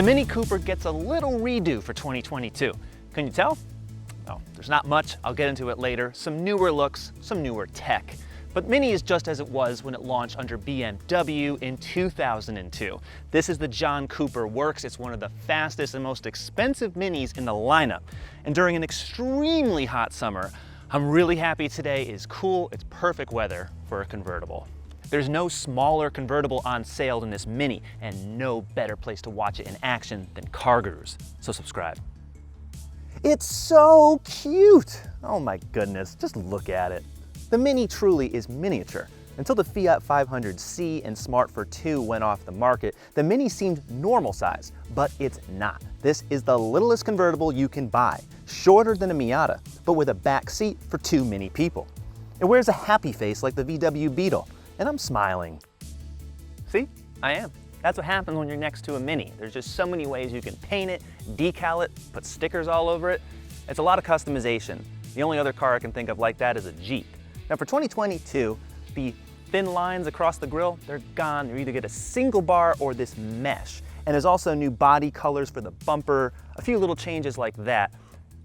MINI Cooper gets a little redo for 2022. Can you tell? Oh, there's not much. I'll get into it later. Some newer looks, some newer tech. But Mini is just as it was when it launched under BMW in 2002. This is the John Cooper Works. It's one of the fastest and most expensive Minis in the lineup. And during an extremely hot summer, I'm really happy today is cool. It's perfect weather for a convertible. There's no smaller convertible on sale than this Mini, and no better place to watch it in action than CarGurus. So subscribe. It's so cute. Oh my goodness, just look at it. The Mini truly is miniature. Until the Fiat 500c and Smart for 2 went off the market, the Mini seemed normal size, but it's not. This is the littlest convertible you can buy, shorter than a Miata, but with a back seat for 2 mini people. It wears a happy face like the VW Beetle, and I'm smiling. See, I am. That's what happens when you're next to a Mini. There's just so many ways you can paint it, decal it, put stickers all over it. It's a lot of customization. The only other car I can think of like that is a Jeep. Now for 2022, the thin lines across the grille, they're gone. You either get a single bar or this mesh. And there's also new body colors for the bumper, a few little changes like that.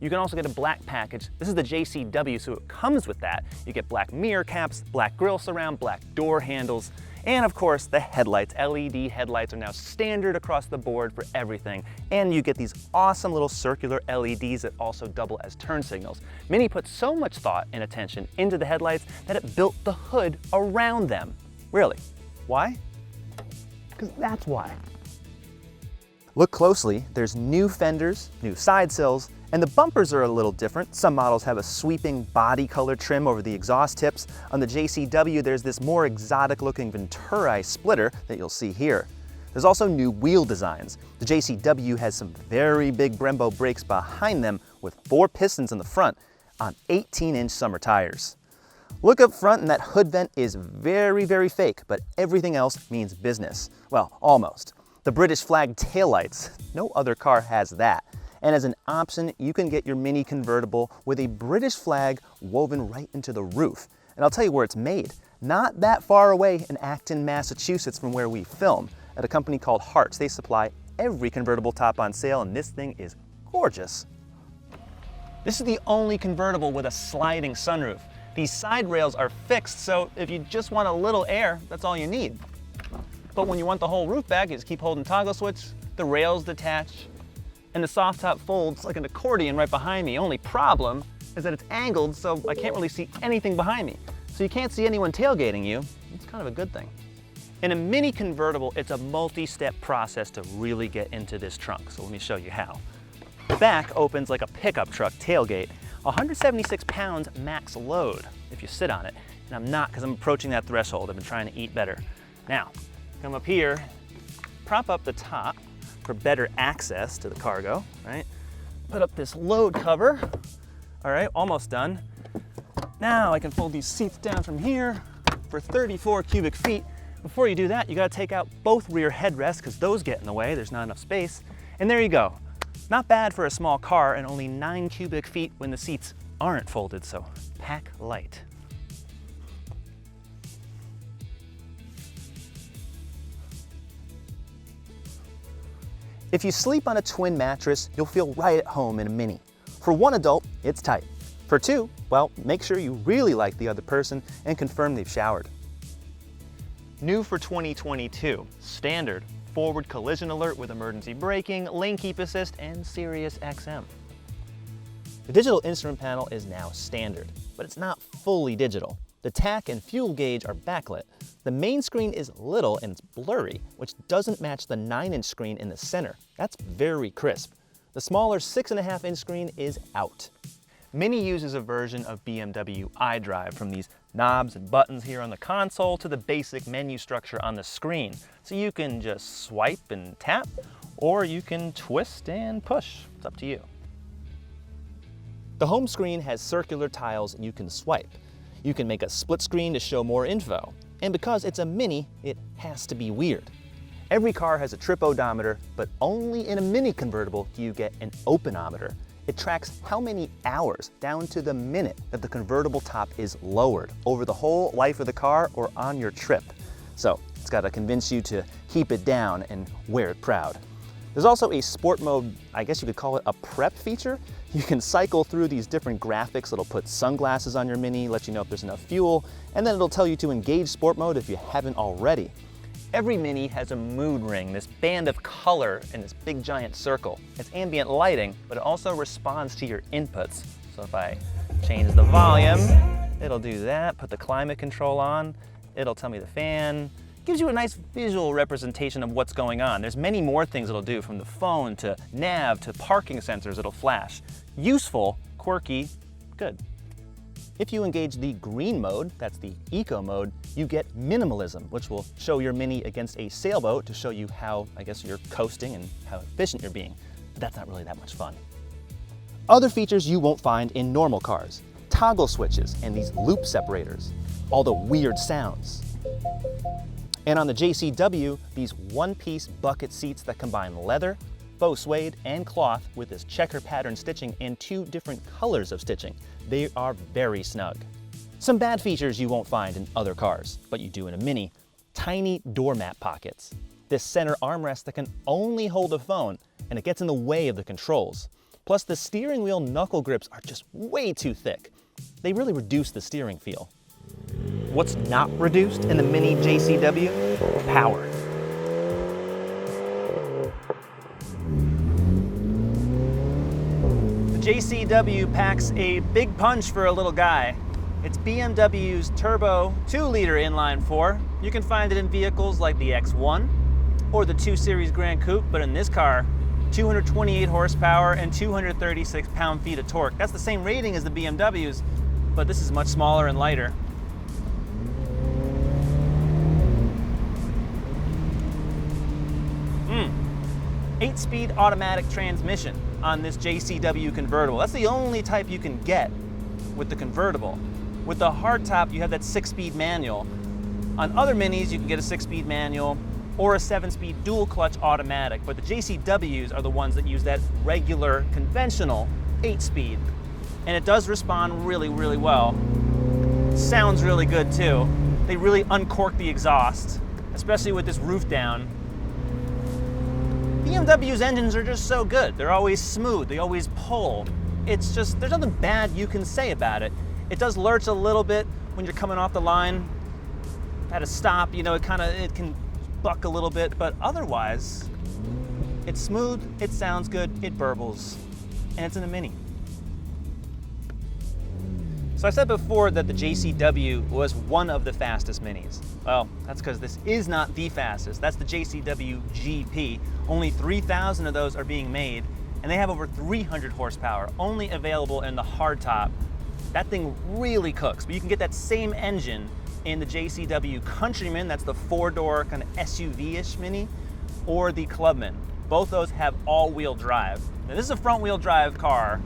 You can also get a black package. This is the JCW, so it comes with that. You get black mirror caps, black grille surround, black door handles, and of course the headlights. LED headlights are now standard across the board for everything. And you get these awesome little circular LEDs that also double as turn signals. Mini put so much thought and attention into the headlights that it built the hood around them. Really? Why? Because that's why. Look closely, there's new fenders, new side sills, and the bumpers are a little different. Some models have a sweeping body color trim over the exhaust tips. On the JCW, there's this more exotic looking Venturi splitter that you'll see here. There's also new wheel designs. The JCW has some very big Brembo brakes behind them with 4 pistons in the front on 18-inch summer tires. Look up front and that hood vent is very, very fake, but everything else means business. Well, almost. The British flag taillights, no other car has that. And as an option, you can get your Mini convertible with a British flag woven right into the roof. And I'll tell you where it's made. Not that far away in Acton, Massachusetts from where we film, at a company called Hart's. They supply every convertible top on sale, and this thing is gorgeous. This is the only convertible with a sliding sunroof. These side rails are fixed, so if you just want a little air, that's all you need. But when you want the whole roof back, you just keep holding toggle switch, the rails detach, and the soft top folds like an accordion right behind me. Only problem is that it's angled, so I can't really see anything behind me. So you can't see anyone tailgating you. It's kind of a good thing. In a Mini convertible, it's a multi-step process to really get into this trunk. So let me show you how. The back opens like a pickup truck tailgate, 176 pounds max load if you sit on it. And I'm not, because I'm approaching that threshold. I've been trying to eat better. Now, come up here, prop up the top for better access to the cargo, right? Put up this load cover. All right, almost done. Now I can fold these seats down from here for 34 cubic feet. Before you do that, you gotta take out both rear headrests because those get in the way, there's not enough space. And there you go. Not bad for a small car and only 9 cubic feet when the seats aren't folded, so pack light. If you sleep on a twin mattress, you'll feel right at home in a Mini. For 1 adult, it's tight. For 2, well, make sure you really like the other person and confirm they've showered. New for 2022, standard forward collision alert with emergency braking, lane keep assist, and Sirius XM. The digital instrument panel is now standard, but it's not fully digital. The tach and fuel gauge are backlit. The main screen is little and it's blurry, which doesn't match the 9-inch screen in the center. That's very crisp. The smaller 6.5-inch screen is out. Mini uses a version of BMW iDrive, from these knobs and buttons here on the console to the basic menu structure on the screen. So you can just swipe and tap, or you can twist and push. It's up to you. The home screen has circular tiles and you can swipe. You can make a split screen to show more info. And because it's a Mini, it has to be weird. Every car has a trip odometer, but only in a Mini convertible do you get an openometer. It tracks how many hours down to the minute that the convertible top is lowered over the whole life of the car or on your trip. So it's got to convince you to keep it down and wear it proud. There's also a sport mode, I guess you could call it a prep feature. You can cycle through these different graphics. It'll put sunglasses on your Mini, let you know if there's enough fuel, and then it'll tell you to engage sport mode if you haven't already. Every Mini has a mood ring, this band of color in this big giant circle. It's ambient lighting, but it also responds to your inputs. So if I change the volume, it'll do that. Put the climate control on, it'll tell me the fan. Gives you a nice visual representation of what's going on. There's many more things it'll do, from the phone to nav to parking sensors it'll flash. Useful, quirky, good. If you engage the green mode, that's the eco mode, you get minimalism, which will show your Mini against a sailboat to show you how, I guess, you're coasting and how efficient you're being. But that's not really that much fun. Other features you won't find in normal cars: toggle switches and these loop separators, all the weird sounds. And on the JCW, these one-piece bucket seats that combine leather, faux suede, and cloth with this checker pattern stitching and 2 different colors of stitching. They are very snug. Some bad features you won't find in other cars, but you do in a Mini: tiny doormat pockets, this center armrest that can only hold a phone, and it gets in the way of the controls. Plus, the steering wheel knuckle grips are just way too thick. They really reduce the steering feel. What's not reduced in the Mini JCW? Power. The JCW packs a big punch for a little guy. It's BMW's turbo 2-liter inline-4. You can find it in vehicles like the X1 or the 2 Series Grand Coupe, but in this car, 228 horsepower and 236 pound-feet of torque. That's the same rating as the BMW's, but this is much smaller and lighter. 8-speed automatic transmission on this JCW convertible. That's the only type you can get with the convertible. With the hardtop, you have that 6-speed manual. On other Minis, you can get a 6-speed manual or a 7-speed dual clutch automatic, but the JCWs are the ones that use that regular, conventional 8-speed. And it does respond really, really well. Sounds really good too. They really uncork the exhaust, especially with this roof down. BMW's engines are just so good. They're always smooth, they always pull. It's just, there's nothing bad you can say about it. It does lurch a little bit when you're coming off the line. At a stop, you know, it can buck a little bit, but otherwise, it's smooth, it sounds good, it burbles, and it's in a Mini. So I said before that the JCW was one of the fastest Minis. Well, that's because this is not the fastest. That's the JCW GP. Only 3,000 of those are being made, and they have over 300 horsepower, only available in the hardtop. That thing really cooks, but you can get that same engine in the JCW Countryman, that's the 4-door kind of SUV-ish Mini, or the Clubman. Both those have all-wheel drive. Now this is a front-wheel drive car.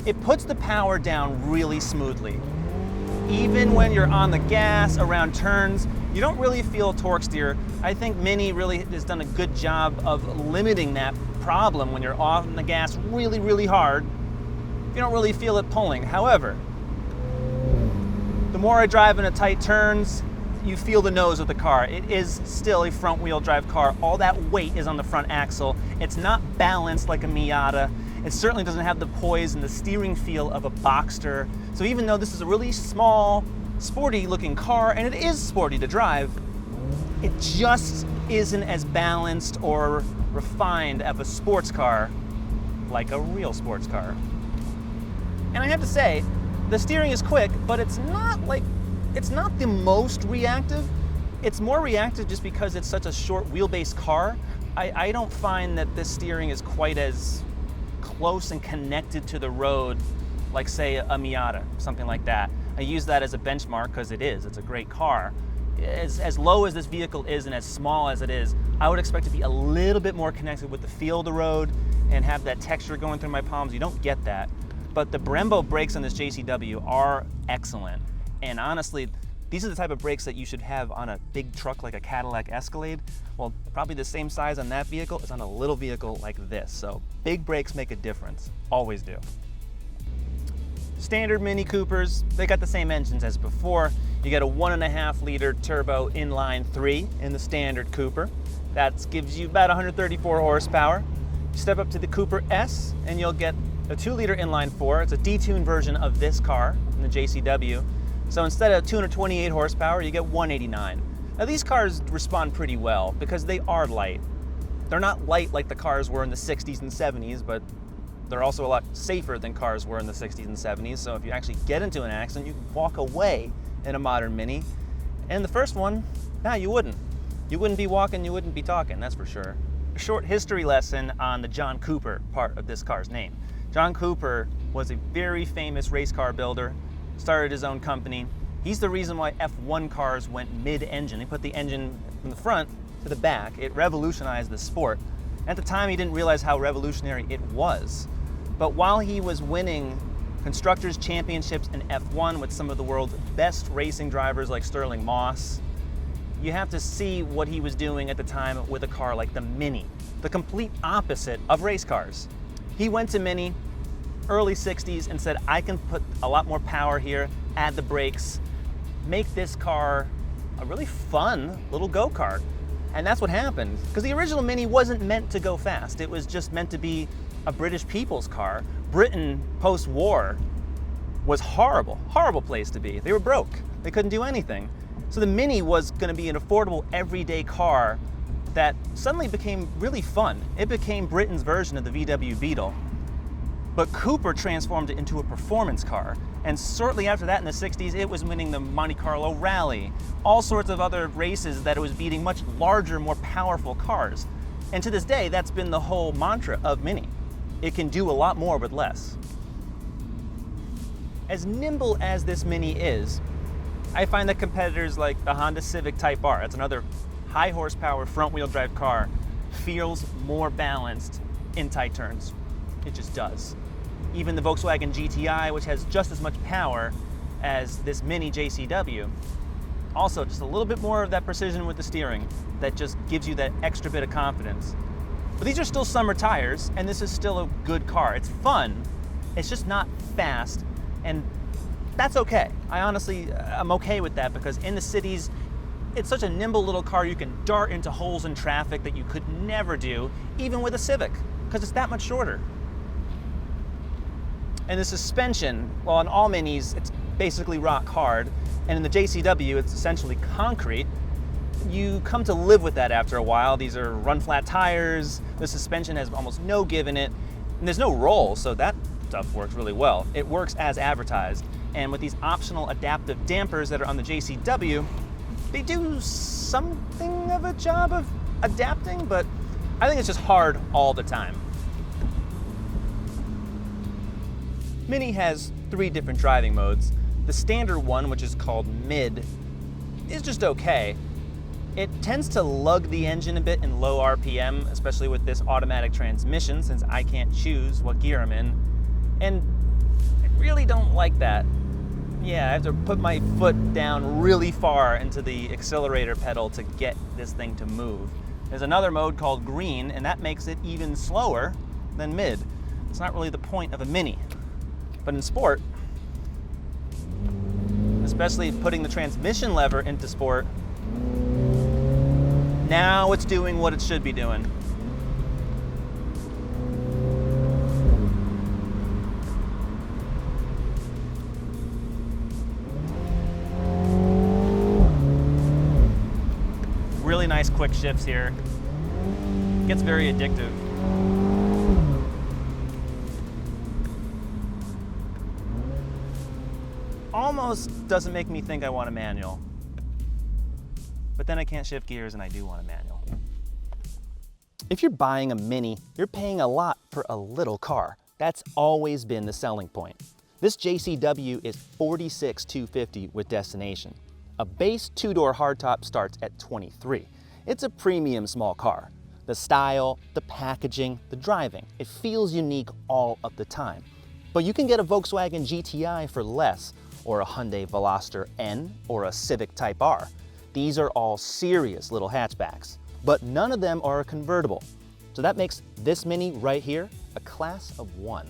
It puts the power down really smoothly. Even when you're on the gas, around turns, you don't really feel torque steer. I think Mini really has done a good job of limiting that problem when you're on the gas really, really hard. You don't really feel it pulling. However, the more I drive into tight turns, you feel the nose of the car. It is still a front-wheel drive car. All that weight is on the front axle. It's not balanced like a Miata. It certainly doesn't have the poise and the steering feel of a Boxster. So even though this is a really small, sporty-looking car, and it is sporty to drive, it just isn't as balanced or refined of a sports car like a real sports car. And I have to say, the steering is quick, but it's not the most reactive. It's more reactive just because it's such a short wheelbase car. I don't find that this steering is quite as close and connected to the road like, say, a Miata, something like that. I use that as a benchmark because it's a great car. As low as this vehicle is and as small as it is, I would expect to be a little bit more connected with the feel of the road and have that texture going through my palms. You don't get that. But the Brembo brakes on this JCW are excellent. And honestly, these are the type of brakes that you should have on a big truck like a Cadillac Escalade. Well, probably the same size on that vehicle is on a little vehicle like this. So big brakes make a difference, always do. Standard Mini Coopers, they got the same engines as before. You get a 1.5-liter turbo inline 3 in the standard Cooper. That gives you about 134 horsepower. You step up to the Cooper S and you'll get a 2-liter inline-4. It's a detuned version of this car in the JCW. So instead of 228 horsepower, you get 189. Now these cars respond pretty well because they are light. They're not light like the cars were in the 60s and 70s, but they're also a lot safer than cars were in the 60s and 70s. So if you actually get into an accident, you can walk away in a modern Mini. And the first one, you wouldn't. You wouldn't be walking, you wouldn't be talking, that's for sure. A short history lesson on the John Cooper part of this car's name. John Cooper was a very famous race car builder, started his own company. He's the reason why F1 cars went mid-engine. They put the engine from the front to the back. It revolutionized the sport. At the time, he didn't realize how revolutionary it was. But while he was winning constructors' championships in F1 with some of the world's best racing drivers like Sterling Moss, you have to see what he was doing at the time with a car like the Mini, the complete opposite of race cars. He went to Mini, early 60s, and said, I can put a lot more power here, add the brakes, make this car a really fun little go-kart. And that's what happened, because the original Mini wasn't meant to go fast. It was just meant to be a British people's car. Britain, post-war, was horrible, horrible place to be. They were broke. They couldn't do anything. So the Mini was going to be an affordable, everyday car that suddenly became really fun. It became Britain's version of the VW Beetle. But Cooper transformed it into a performance car. And shortly after that in the 60s, it was winning the Monte Carlo Rally, all sorts of other races that it was beating much larger, more powerful cars. And to this day, that's been the whole mantra of Mini. It can do a lot more with less. As nimble as this Mini is, I find that competitors like the Honda Civic Type R, that's another high horsepower front wheel drive car, feels more balanced in tight turns. It just does. Even the Volkswagen GTI, which has just as much power as this Mini JCW, also just a little bit more of that precision with the steering that just gives you that extra bit of confidence. But these are still summer tires, and this is still a good car. It's fun, it's just not fast, and that's okay. I'm okay with that, because in the cities, it's such a nimble little car. You can dart into holes in traffic that you could never do, even with a Civic, because it's that much shorter. And the suspension, well, on all Minis, it's basically rock hard, and in the JCW, it's essentially concrete. You come to live with that after a while. These are run-flat tires, the suspension has almost no give in it, and there's no roll, so that stuff works really well. It works as advertised, and with these optional adaptive dampers that are on the JCW, they do something of a job of adapting, but I think it's just hard all the time. Mini has 3 different driving modes. The standard one, which is called mid, is just okay. It tends to lug the engine a bit in low RPM, especially with this automatic transmission, since I can't choose what gear I'm in. And I really don't like that. Yeah, I have to put my foot down really far into the accelerator pedal to get this thing to move. There's another mode called green, and that makes it even slower than mid. It's not really the point of a Mini. But in sport, especially putting the transmission lever into sport, now it's doing what it should be doing. Really nice quick shifts here. Gets very addictive. Almost doesn't make me think I want a manual. But then I can't shift gears and I do want a manual. If you're buying a Mini, you're paying a lot for a little car. That's always been the selling point. This JCW is $46,250 with destination. A base 2-door hardtop starts at $23,000. It's a premium small car. The style, the packaging, the driving, it feels unique all of the time. But you can get a Volkswagen GTI for less, or a Hyundai Veloster N, or a Civic Type R. These are all serious little hatchbacks, but none of them are a convertible. So that makes this Mini right here a class of 1.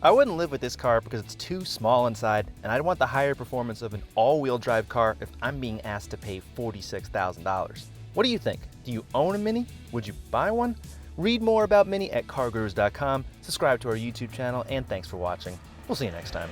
I wouldn't live with this car because it's too small inside, and I'd want the higher performance of an all-wheel drive car if I'm being asked to pay $46,000. What do you think? Do you own a Mini? Would you buy one? Read more about Mini at CarGurus.com, subscribe to our YouTube channel, and thanks for watching. We'll see you next time.